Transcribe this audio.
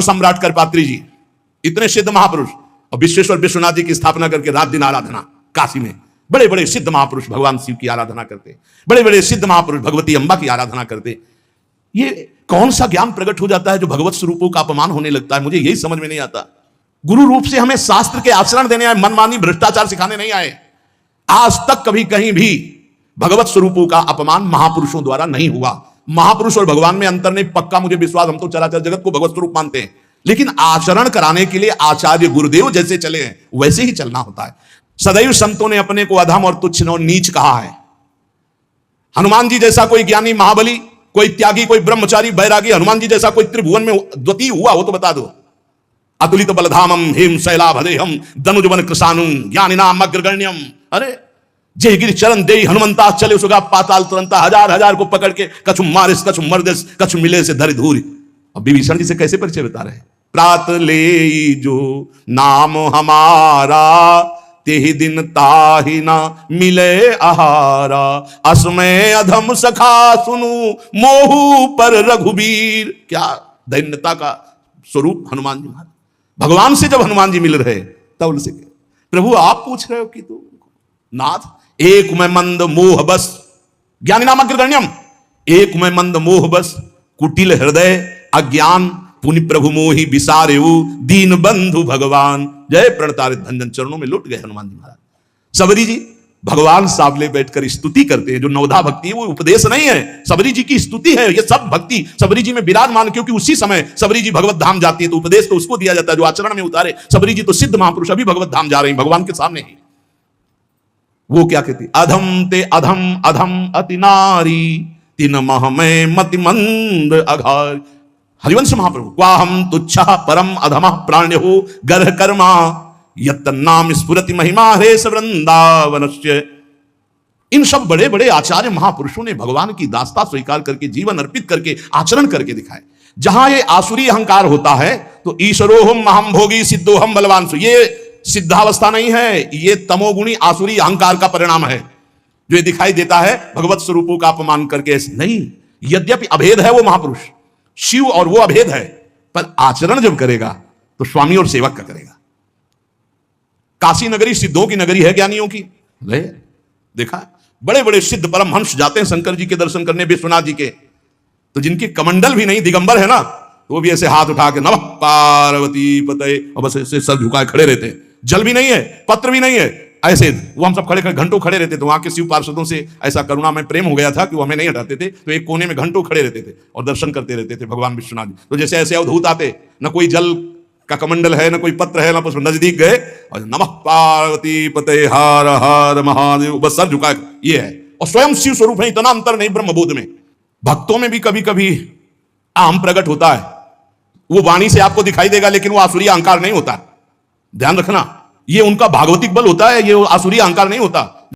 धर्म सम्राट करपात्री जी, इतने सिद्ध महापुरुष, और विश्वेश्वर विश्वनाथ जी की स्थापना करके रात दिन आराधना काशी में। बड़े बड़े सिद्ध महापुरुष भगवान शिव की आराधना करते, बड़े बड़े सिद्ध महापुरुष भगवती अम्बा की आराधना करते। ये कौन सा ज्ञान प्रकट हो जाता है जो भगवत स्वरूपों का अपमान होने लगता है? मुझे यही समझ में नहीं आता। गुरु रूप से हमें शास्त्र के आचरण देने आए, मनमानी भ्रष्टाचार सिखाने नहीं आए। आज तक कभी कहीं भी भगवत स्वरूपों का अपमान महापुरुषों द्वारा नहीं हुआ। महापुरुष और भगवान में अंतर नहीं, पक्का मुझे विश्वास, हम तो चराचर जगत को भगवत स्वरूप मानते हैं, लेकिन आचरण कराने के लिए आचार्य गुरुदेव जैसे चले हैं वैसे ही चलना होता है। सदैव संतों ने अपने को अधम और तुच्छ और नीच कहा है। हनुमान जी जैसा कोई ज्ञानी, महाबली, कोई त्यागी, कोई ब्रह्मचारी, बैरागी, हनुमान जी जैसा कोई त्रिभुवन में द्वितीय हुआ हो तो बता दो। अतुलित बलधामम हेम शैलाभदेहम दनुजवन कृशानुम ज्ञानिनाम अग्रगण्यम। अरे जय गिरि चरण दे हनुमंता चले सुगा पाताल तुरंता, हजार हजार को पकड़ के कछु मारिस कछु मर्दिस कछु मिले से धरि धूरी। अब विभीषण जी से कैसे परिचय बता रहे हैं? प्रात ले जो नाम हमारा तेहि दिन ताहि ना मिले आहारा, असमय अधम सखा सुनु मोहू पर रघुबीर। क्या दैन्यता का स्वरूप हनुमान जी महाराज। भगवान से जब हनुमान जी मिल रहे तब उनसे प्रभु आप पूछ रहे हो कि तू नाथ, एक मैं मंद मोह बस, ज्ञानी नाम अग्रगण्यम, एक मैं मंद मोह बस, कुटिल हृदय अज्ञान, पुनि प्रभु मोहि विसारेऊ दीन बंधु भगवान। जय प्रणतारित भंजन, चरणों में लुट गए हनुमान जी महाराज। सबरी जी भगवान सामने बैठकर स्तुति करते हैं। जो नवधा भक्ति है वो उपदेश नहीं है, सबरी जी की स्तुति है। ये सब भक्ति सबरी जी में विराजमान, क्योंकि उसी समय सबरी जी भगवत धाम जाती है तो उपदेश तो उसको दिया जाता है जो आचरण में उतारे। सबरी जी तो सिद्ध महापुरुष अभी भगवत धाम जा रहे हैं भगवान के सामने ही। वो क्या कहती? अधम ते अधम अधम अति नारी, तिन मह में मति मंद अघार। हरिवंश महाप्रभु, क्वाहम तुच्छा परम अधम प्राण्यो गर्ह कर्मा, यत्तन्नाम स्फुरति महिमा हरेश वृंदावनस्य। इन सब बड़े बड़े आचार्य महापुरुषों ने भगवान की दास्ता स्वीकार करके जीवन अर्पित करके आचरण करके दिखाए। जहां ये आसुरी अहंकार होता है तो ईश्वरोहम महम भोगी सिद्धोहम बलवान, ये सिद्धावस्था नहीं है, ये तमोगुणी आसुरी अहंकार का परिणाम है जो ये दिखाई देता है भगवत स्वरूपों का अपमान करके। नहीं, यद्यपि अभेद है वो महापुरुष शिव और वो अभेद है, पर आचरण जब करेगा तो स्वामी और सेवक का करेगा। काशी नगरी सिद्धों की नगरी है, ज्ञानियों की। देखा, बड़े बड़े सिद्ध परमहंस जाते हैं शंकर जी के दर्शन करने, विश्वनाथ जी के, तो जिनकी कमंडल भी नहीं, दिगंबर है ना, तो वो भी ऐसे हाथ उठा के नमः पार्वती पते, और बस ऐसे सर झुकाए खड़े रहते हैं। जल भी नहीं है, पत्र भी नहीं है, ऐसे वो हम सब खड़े खड़े घंटों खड़े रहते थे। वहां के शिव पार्षदों से ऐसा करुणा में प्रेम हो गया था कि वो हमें नहीं हटाते थे, तो एक कोने में घंटों खड़े रहते थे और दर्शन करते रहते थे भगवान विश्वनाथ जी। तो जैसे ऐसे अवधूत आते, न कोई जल का कमंडल है, न कोई पत्र है, न पुष्प, नजदीक गए और नमः पार्वती पते हर हर महादेव, बस सर झुका, ये है। और स्वयं शिव स्वरूप है, इतना अंतर नहीं ब्रह्मबोध में। भक्तों में भी कभी कभी आम प्रकट होता है, वो वाणी से आपको दिखाई देगा, लेकिन वो आसुरी अहंकार नहीं होता। ध्यान रखना, ये उनका भागवतिक बल होता है, ये आसुरी अहंकार नहीं होता।